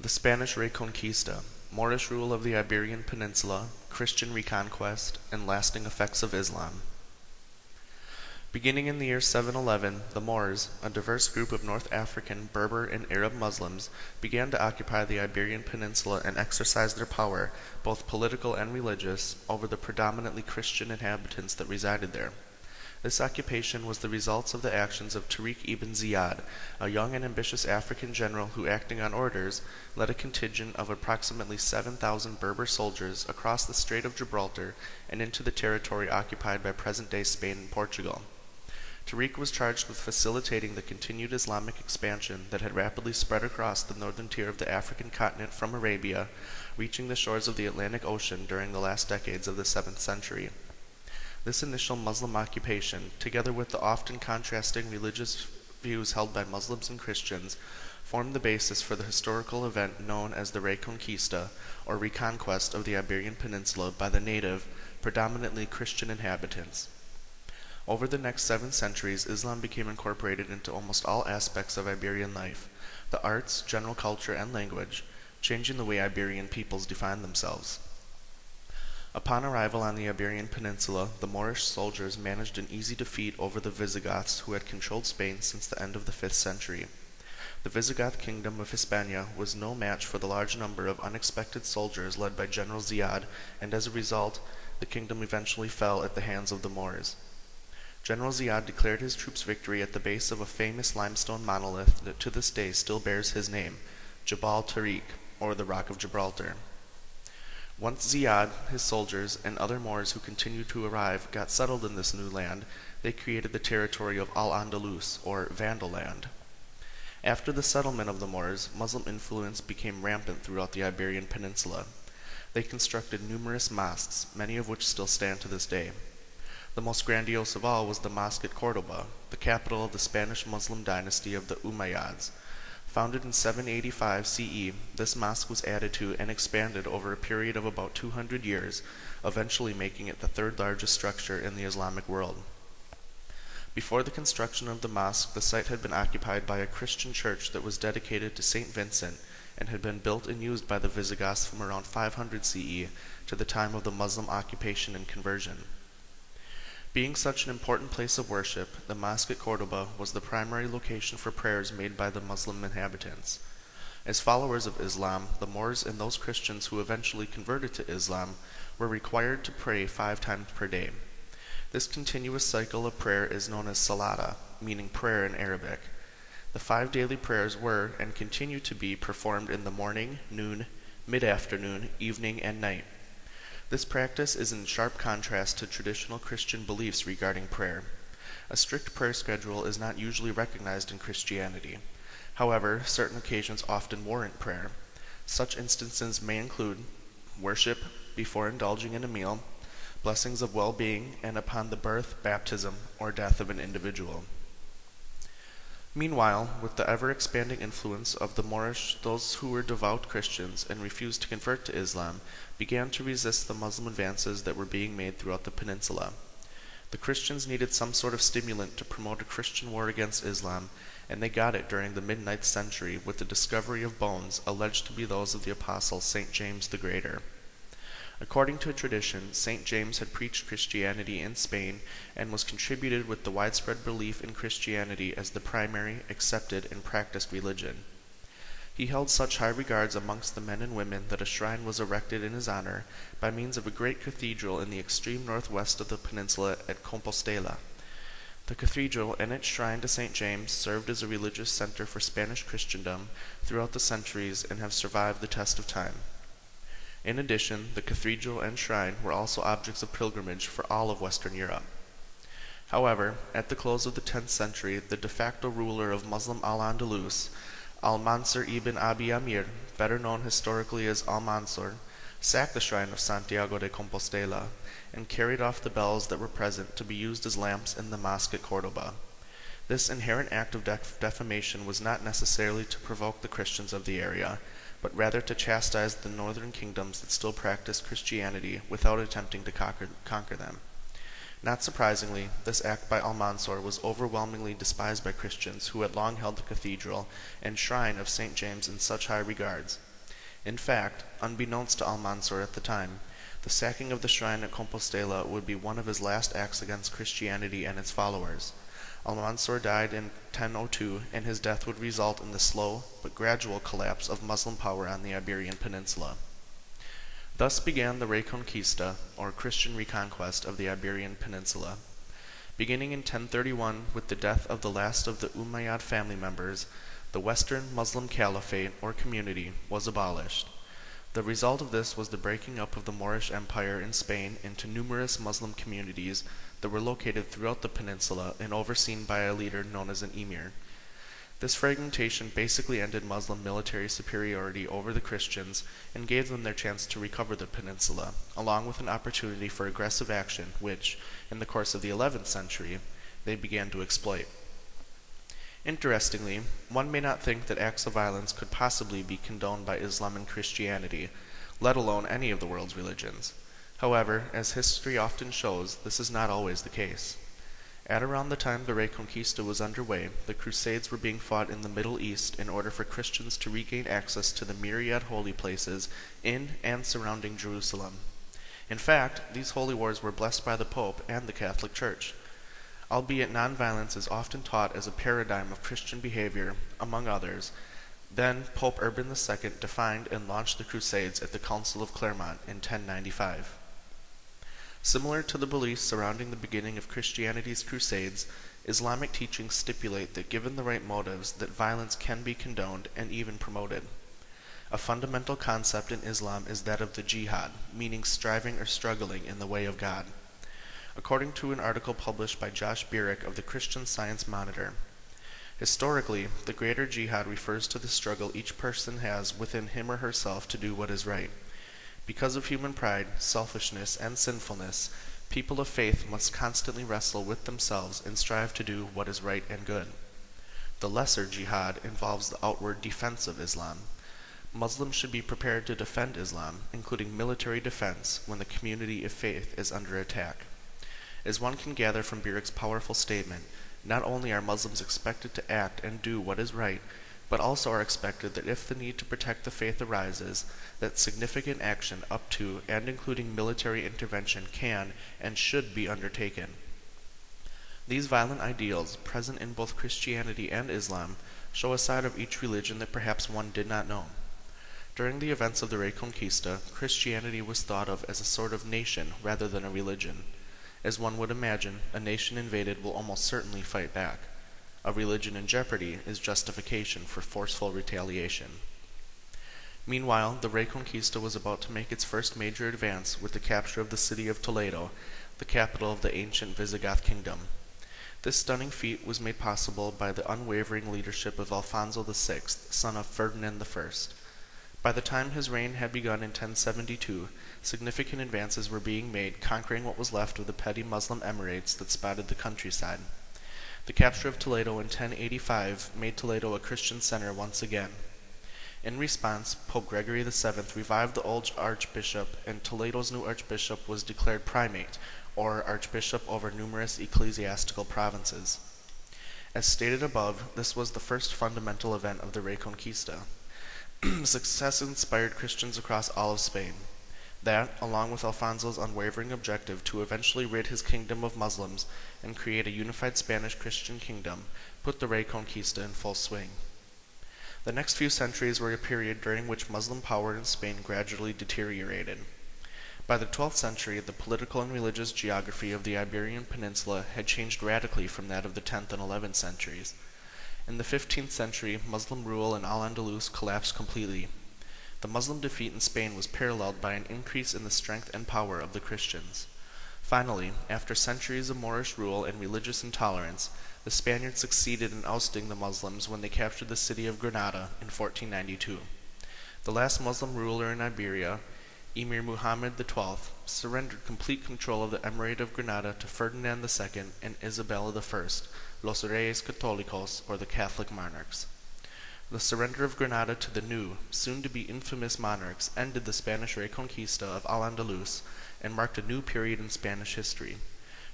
The Spanish Reconquista, Moorish rule of the Iberian Peninsula, Christian reconquest, and lasting effects of Islam. Beginning in the year 711, the Moors, a diverse group of North African, Berber, and Arab Muslims, began to occupy the Iberian Peninsula and exercise their power, both political and religious, over the predominantly Christian inhabitants that resided there. This occupation was the result of the actions of Tariq ibn Ziyad, a young and ambitious African general who, acting on orders, led a contingent of approximately 7,000 Berber soldiers across the Strait of Gibraltar and into the territory occupied by present-day Spain and Portugal. Tariq was charged with facilitating the continued Islamic expansion that had rapidly spread across the northern tier of the African continent from Arabia, reaching the shores of the Atlantic Ocean during the last decades of the 7th century. This initial Muslim occupation, together with the often contrasting religious views held by Muslims and Christians, formed the basis for the historical event known as the Reconquista, or Reconquest of the Iberian Peninsula by the native, predominantly Christian inhabitants. Over the next 7 centuries, Islam became incorporated into almost all aspects of Iberian life, the arts, general culture, and language, changing the way Iberian peoples define themselves. Upon arrival on the Iberian Peninsula, the Moorish soldiers managed an easy defeat over the Visigoths, who had controlled Spain since the end of the 5th century. The Visigoth kingdom of Hispania was no match for the large number of unexpected soldiers led by General Ziyad, and as a result, the kingdom eventually fell at the hands of the Moors. General Ziyad declared his troops victory at the base of a famous limestone monolith that to this day still bears his name, Jabal Tariq, or the Rock of Gibraltar. Once Ziyad, his soldiers, and other Moors who continued to arrive got settled in this new land, they created the territory of Al-Andalus, or Vandal land. After the settlement of the Moors, Muslim influence became rampant throughout the Iberian Peninsula. They constructed numerous mosques, many of which still stand to this day. The most grandiose of all was the mosque at Cordoba, the capital of the Spanish Muslim dynasty of the Umayyads. Founded in 785 CE, this mosque was added to and expanded over a period of about 200 years, eventually making it the 3rd largest structure in the Islamic world. Before the construction of the mosque, the site had been occupied by a Christian church that was dedicated to St. Vincent and had been built and used by the Visigoths from around 500 CE to the time of the Muslim occupation and conversion. Being such an important place of worship, the mosque at Cordoba was the primary location for prayers made by the Muslim inhabitants. As followers of Islam, the Moors and those Christians who eventually converted to Islam were required to pray 5 times per day. This continuous cycle of prayer is known as salata, meaning prayer in Arabic. The 5 daily prayers were, and continue to be, performed in the morning, noon, mid-afternoon, evening, and night. This practice is in sharp contrast to traditional Christian beliefs regarding prayer. A strict prayer schedule is not usually recognized in Christianity. However, certain occasions often warrant prayer. Such instances may include worship before indulging in a meal, blessings of well-being, and upon the birth, baptism, or death of an individual. Meanwhile, with the ever-expanding influence of the Moorish, those who were devout Christians and refused to convert to Islam began to resist the Muslim advances that were being made throughout the peninsula. The Christians needed some sort of stimulant to promote a Christian war against Islam, and they got it during the mid-9th century with the discovery of bones alleged to be those of the apostle St. James the Greater. According to a tradition, St. James had preached Christianity in Spain and was contributed with the widespread belief in Christianity as the primary, accepted, and practiced religion. He held such high regards amongst the men and women that a shrine was erected in his honor by means of a great cathedral in the extreme northwest of the peninsula at Compostela. The cathedral and its shrine to St. James served as a religious center for Spanish Christendom throughout the centuries and have survived the test of time. In addition, the cathedral and shrine were also objects of pilgrimage for all of Western Europe. However, at the close of the 10th century, the de facto ruler of Muslim Al-Andalus, Al-Mansur ibn Abi Amir, better known historically as Al-Mansur, sacked the shrine of Santiago de Compostela and carried off the bells that were present to be used as lamps in the mosque at Cordoba. This inherent act of defamation was not necessarily to provoke the Christians of the area, but rather to chastise the northern kingdoms that still practiced Christianity without attempting to conquer them. Not surprisingly, this act by Al-Mansur was overwhelmingly despised by Christians who had long held the cathedral and shrine of St. James in such high regards. In fact, unbeknownst to Almanzor at the time, the sacking of the shrine at Compostela would be one of his last acts against Christianity and its followers. Almanzor died in 1002, and his death would result in the slow but gradual collapse of Muslim power on the Iberian Peninsula. Thus began the Reconquista, or Christian Reconquest of the Iberian Peninsula. Beginning in 1031 with the death of the last of the Umayyad family members, the Western Muslim Caliphate, or community, was abolished. The result of this was the breaking up of the Moorish Empire in Spain into numerous Muslim communities that were located throughout the peninsula and overseen by a leader known as an emir. This fragmentation basically ended Muslim military superiority over the Christians and gave them their chance to recover the peninsula, along with an opportunity for aggressive action which, in the course of the 11th century, they began to exploit. Interestingly, one may not think that acts of violence could possibly be condoned by Islam and Christianity, let alone any of the world's religions. However, as history often shows, this is not always the case. At around the time the Reconquista was underway, the Crusades were being fought in the Middle East in order for Christians to regain access to the myriad holy places in and surrounding Jerusalem. In fact, these holy wars were blessed by the Pope and the Catholic Church. Albeit nonviolence is often taught as a paradigm of Christian behavior, among others, then Pope Urban II defined and launched the Crusades at the Council of Clermont in 1095. Similar to the beliefs surrounding the beginning of Christianity's Crusades, Islamic teachings stipulate that given the right motives, that violence can be condoned and even promoted. A fundamental concept in Islam is that of the jihad, meaning striving or struggling in the way of God. According to an article published by Josh Bierek of the Christian Science Monitor, historically, the greater jihad refers to the struggle each person has within him or herself to do what is right. Because of human pride, selfishness, and sinfulness, people of faith must constantly wrestle with themselves and strive to do what is right and good. The lesser jihad involves the outward defense of Islam. Muslims should be prepared to defend Islam, including military defense, when the community of faith is under attack. As one can gather from Bierek's powerful statement, not only are Muslims expected to act and do what is right, but also are expected that if the need to protect the faith arises, that significant action up to and including military intervention can and should be undertaken. These violent ideals, present in both Christianity and Islam, show a side of each religion that perhaps one did not know. During the events of the Reconquista, Christianity was thought of as a sort of nation rather than a religion. As one would imagine, a nation invaded will almost certainly fight back. A religion in jeopardy is justification for forceful retaliation. Meanwhile, the Reconquista was about to make its first major advance with the capture of the city of Toledo, the capital of the ancient Visigoth kingdom. This stunning feat was made possible by the unwavering leadership of Alfonso VI, son of Ferdinand I. By the time his reign had begun in 1072, significant advances were being made, conquering what was left of the petty Muslim emirates that spotted the countryside. The capture of Toledo in 1085 made Toledo a Christian center once again. In response, Pope Gregory VII revived the old archbishop, and Toledo's new archbishop was declared primate, or archbishop over numerous ecclesiastical provinces. As stated above, this was the first fundamental event of the Reconquista. Success inspired Christians across all of Spain. That, along with Alfonso's unwavering objective to eventually rid his kingdom of Muslims and create a unified Spanish Christian kingdom, put the Reconquista in full swing. The next few centuries were a period during which Muslim power in Spain gradually deteriorated. By the 12th century, the political and religious geography of the Iberian Peninsula had changed radically from that of the 10th and 11th centuries. In the 15th century, Muslim rule in Al-Andalus collapsed completely. The Muslim defeat in Spain was paralleled by an increase in the strength and power of the Christians. Finally, after centuries of Moorish rule and religious intolerance, the Spaniards succeeded in ousting the Muslims when they captured the city of Granada in 1492. The last Muslim ruler in Iberia, Emir Muhammad XII, surrendered complete control of the Emirate of Granada to Ferdinand II and Isabella I, Los Reyes Católicos, or the Catholic monarchs. The surrender of Granada to the new, soon-to-be infamous monarchs ended the Spanish Reconquista of Al-Andalus and marked a new period in Spanish history,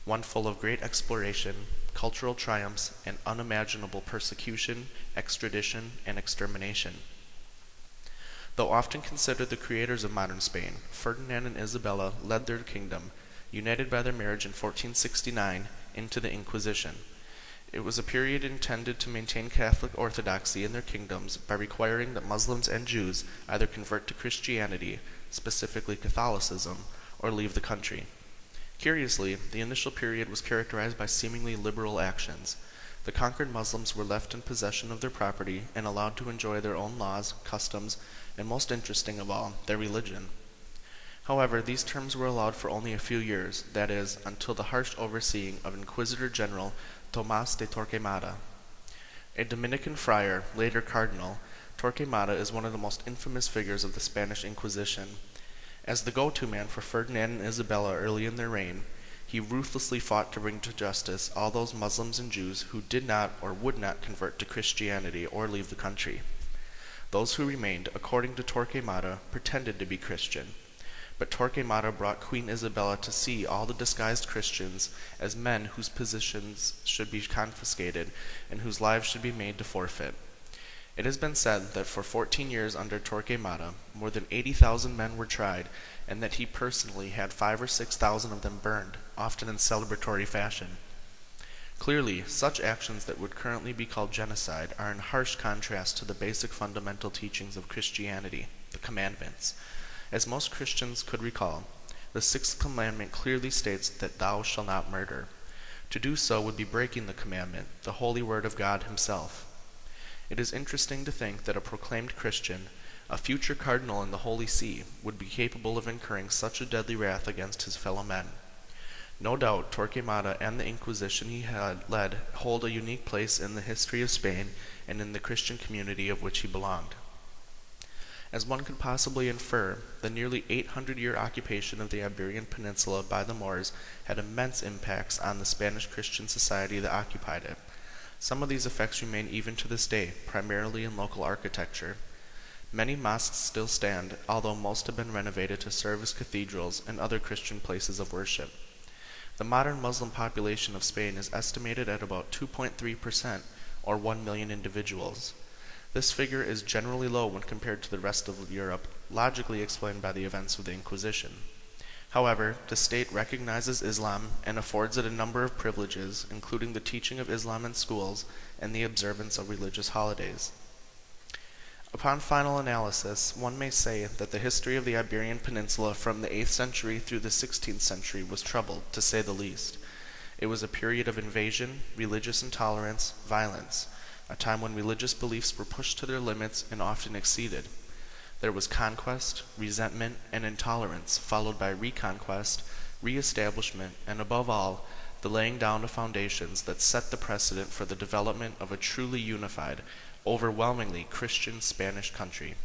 one full of great exploration, cultural triumphs, and unimaginable persecution, extradition, and extermination. Though often considered the creators of modern Spain, Ferdinand and Isabella led their kingdom, united by their marriage in 1469, into the Inquisition. It was a period intended to maintain Catholic orthodoxy in their kingdoms by requiring that Muslims and Jews either convert to Christianity, specifically Catholicism, or leave the country. Curiously, the initial period was characterized by seemingly liberal actions. The conquered Muslims were left in possession of their property and allowed to enjoy their own laws, customs, and most interesting of all, their religion. However, these terms were allowed for only a few years, that is, until the harsh overseeing of Inquisitor General Tomás de Torquemada. A Dominican friar, later cardinal, Torquemada is one of the most infamous figures of the Spanish Inquisition. As the go-to man for Ferdinand and Isabella early in their reign, he ruthlessly fought to bring to justice all those Muslims and Jews who did not or would not convert to Christianity or leave the country. Those who remained, according to Torquemada, pretended to be Christian. But Torquemada brought Queen Isabella to see all the disguised Christians as men whose positions should be confiscated and whose lives should be made to forfeit. It has been said that for 14 years under Torquemada, more than 80,000 men were tried, and that he personally had 5,000 or 6,000 of them burned, often in celebratory fashion. Clearly, such actions that would currently be called genocide are in harsh contrast to the basic fundamental teachings of Christianity, the commandments. As most Christians could recall, the sixth commandment clearly states that thou shalt not murder. To do so would be breaking the commandment, the holy word of God himself. It is interesting to think that a proclaimed Christian, a future cardinal in the Holy See, would be capable of incurring such a deadly wrath against his fellow men. No doubt Torquemada and the Inquisition he had led hold a unique place in the history of Spain and in the Christian community of which he belonged. As one could possibly infer, the nearly 800-year occupation of the Iberian Peninsula by the Moors had immense impacts on the Spanish Christian society that occupied it. Some of these effects remain even to this day, primarily in local architecture. Many mosques still stand, although most have been renovated to serve as cathedrals and other Christian places of worship. The modern Muslim population of Spain is estimated at about 2.3%, or 1 million individuals. This figure is generally low when compared to the rest of Europe, logically explained by the events of the Inquisition. However, the state recognizes Islam and affords it a number of privileges, including the teaching of Islam in schools and the observance of religious holidays. Upon final analysis, one may say that the history of the Iberian Peninsula from the 8th century through the 16th century was troubled, to say the least. It was a period of invasion, religious intolerance, violence, a time when religious beliefs were pushed to their limits and often exceeded. There was conquest, resentment, and intolerance, followed by reconquest, re-establishment, and above all, the laying down of foundations that set the precedent for the development of a truly unified, overwhelmingly Christian Spanish country.